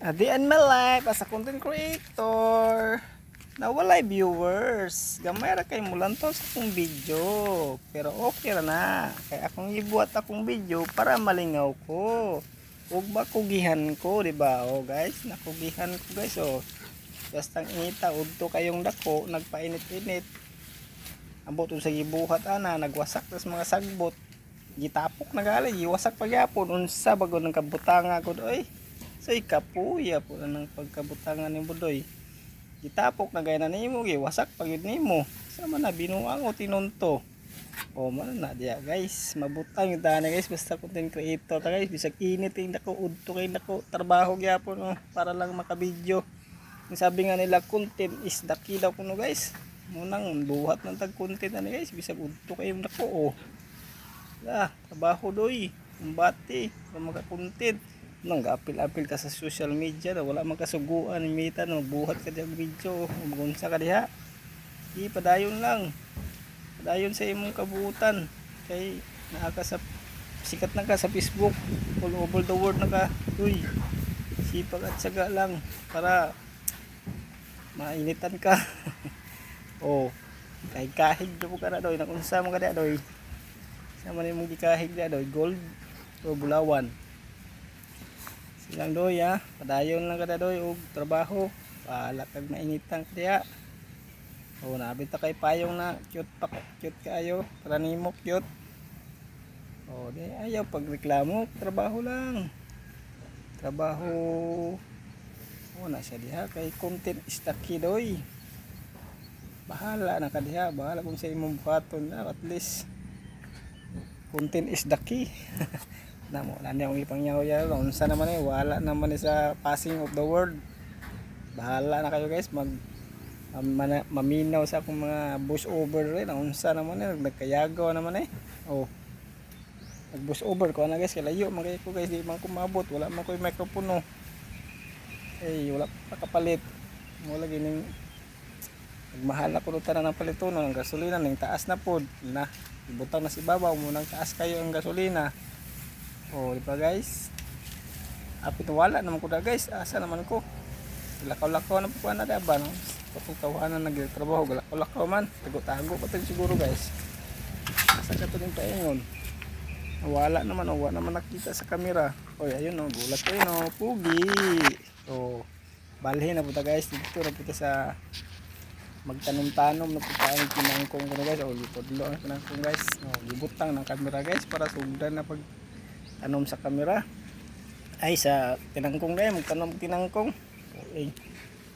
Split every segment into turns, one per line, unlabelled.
Di and my life as a content creator na walay viewers gamay ra kay mulantaw sa akong video pero okay ra na kay akong ibuhat akong video para malingaw ko ug makugihan ko, di ba? Guys, nakugihan ko guys. Basta inita udto kayong dako nagpainit-init ambot sa gibuhat ana nagwasak tas mga sagbot gitapok na gali giwasak pagyapon unsa bago ng kabutanga ko oy. So ikapuya po na ng pagkabutangan ni Budoy. Gitapok na gaya na nimo, giwasak pagid nimo. Sama na binuang o tinunto. Man na diya guys, mabutang yung tana guys, basta content creator ta guys, bisag init yung nako, udto kay nako, trabaho gyapon para lang makabidyo. Yung sabi nga nila, content is the key daw kuno guys. Munang buhat ng tag content na guys, bisag udto kay nako trabaho doy, kumbati, maka content. Nang apil-apil ka sa social media na wala makasuguan ni mita na buhat ka diyang video magunsa ka diha padayon lang padayon sa imong kabuutan kay naaka sa sikat na ka sa Facebook all over the world na ka uy sipag at saga lang para mainitan ka kay kahig do ka na doy nakunsa mo ka diha doy sama ni mong gikahig diha doy gold o bulawan silang doy padayon lang kada doy og trabaho pala kag mainitan kaya nabita kay payong na cute kaayo para nimo cute di ayaw pagreklamo trabaho lang trabaho na siya diha kay content is the key doy bahala na ka diha bahala kung sa imong buhaton at least content is the key namo na niya ang ipangyaw-yaw unsa naman wala naman sa passing of the world bahala na kayo guys maminaw sa akong mga voice over rin unsa naman nagkayagaw naman nag voice over ko na guys kay layo magay ko guys di man ko maabot wala man ko yung microphone wala pa kapalit mo lagi ning nagmahal na ko tanan ng paliton ng gasolina ning taas na pod na ibutang na si babaw mo nang taas kayo ang gasolina di ba guys? Apit wala naman ko da guys. Asa naman ko? Lakaw-lakaw na po na diba no? Kapag tawanan nagtrabaho, lakaw-lakaw man. Tago-tago pa tayo siguro guys. Asa ka ito din paingon? Wala naman, wala naman nakita sa camera. Ayun gulat ko yun pugi. Balhin na po ta guys. Dito na po ta sa magtanom-tanom na po tayo kinangkong ko guys. Lipod-lo ang kinangkong guys. Libutang ng camera guys para sugdan na pag tanom sa kamera ay sa tinangkong guys magtanom tinangkong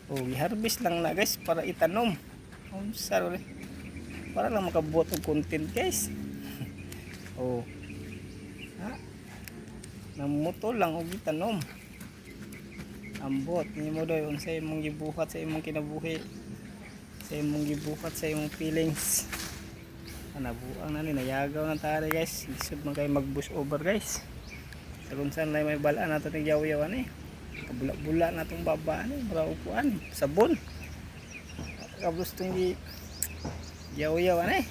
i-harvest lang na guys para itanom sorry para lang makabuot ng content guys namuto lang og itanom ambot ni mo doy unsay imong gibuhat sa imong kinabuhi sa imong gibuhat sa imong feelings nabuang na ni nayagaw na tari guys isod man kay mag-boost over guys sa kung saan may balaan nato ng yaw-yawan kabula-bula na itong baba para upuan sabon kablos itong yaw-yawan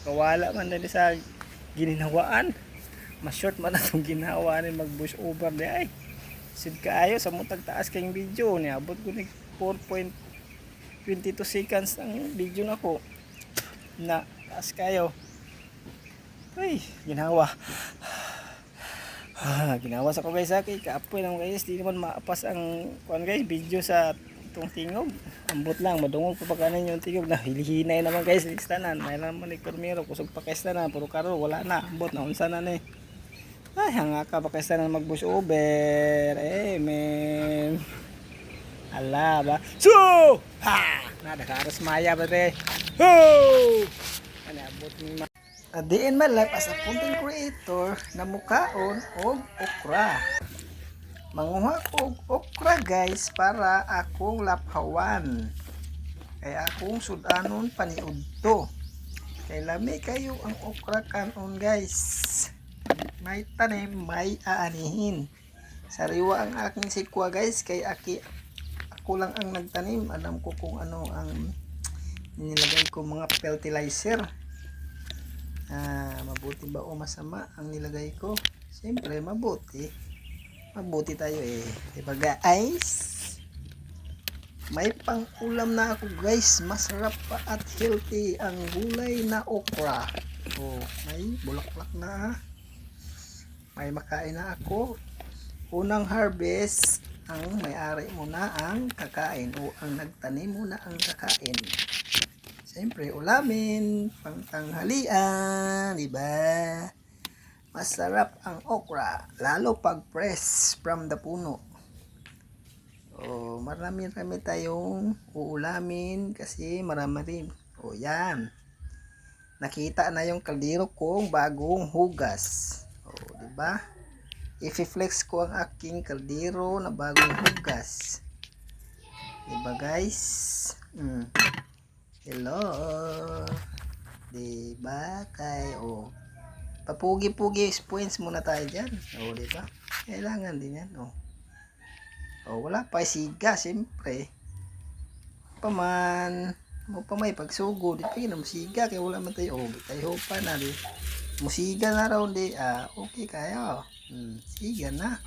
kawala man dali sa gininawaan ma-short man na itong ginawaan mag-boost over di sid kaayo sa mutag taas kayong video niabot ko ni 4.22 seconds ang video na ko na taas kayo ginawa ginawa sa ko guys kay kaapoy lang guys di naman maapas ang kuan guys video sa itong tingog ambot lang madungog pa pagkanan yung tingog na hilihinay naman guys listanan may naman ni Cormero kusog pa kaystanan puro karo wala na ambot na unsa na ni hanga ka pa kaystanan mag-voice over man ala ba nada karos maya ba re abot ni di in my life as a content creator na mukaon og okra manguha ko og okra guys para akong laphawan kay akong sudanon paniudto kay lami kayo ang okra kanon guys may tanim may aanihin sariwa ang aking sikwa guys kay ako lang ang nagtanim alam ko kung ano ang nilagay ko mga fertilizer mabuti ba o masama ang nilagay ko? Siyempre mabuti mabuti tayo eh. Diba guys? May pang-ulam na ako guys. Masarap pa at healthy ang gulay na okra. Oh, may bulaklak na. May makain na ako. Unang harvest, ang may-ari muna ang kakain o ang nagtanim muna ang kakain. Siyempre, ulamin, pangtanghalian, diba? Masarap ang okra, lalo pag press from the puno. O, marami-rami tayong uulamin kasi marami rin. O, yan. Nakita na yung kaldero kong bagong hugas. O, diba? I-flex ko ang aking kaldero na bagong hugas. Diba guys? Hello. Diba? O, papugi-pugi points muna tayo dyan. O, diba? Kailangan din yan. O, wala pa siga, siyempre. Paman, mo pa may pagsugod. Di pa yun, musiga, kaya wala man tayo. O, tayo pa na, di. Musiga na raw, di. Okay kayo. Siga na.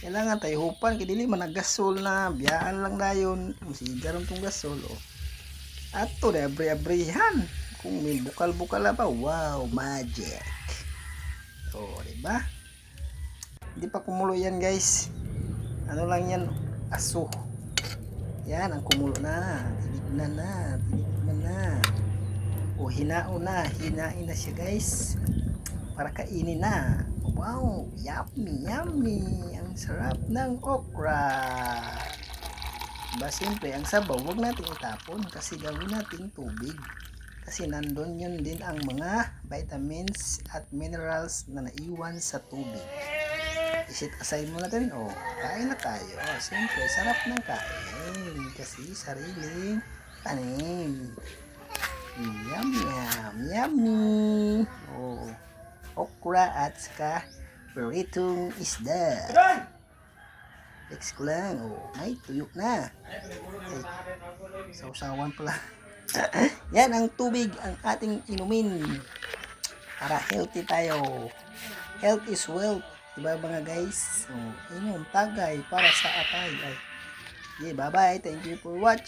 Kailangan tayo hupan, kaya dili managasol na. Biyaan lang na yun. Musiga rin itong gasol, o. Ato, na, abri-abrihan. Kung may bukal-bukal na pa, wow, magic. O, diba? Hindi pa kumulo yan, guys. Ano lang yan, aso. Yan, ang kumulo na. Tinignan na. O, hinain na siya guys. Para kainin na. Wow, yummy. Ang sarap ng okra. Diba, siyempre, ang sabaw, huwag natin itapon kasi gawin natin tubig. Kasi nandun yun din ang mga vitamins at minerals na naiwan sa tubig. Isit aside muna natin. Kain na tayo. Siyempre, sarap ng kain. Kasi sariling tanim. Yummy. Okra at saka peritong isda. Flex ko lang. May tuyo na. Sausawan pala. Yan ang tubig ang ating inumin. Para healthy tayo. Health is wealth. Diba mga guys? Inom tagay para sa atay. Okay, bye-bye. Thank you for watching.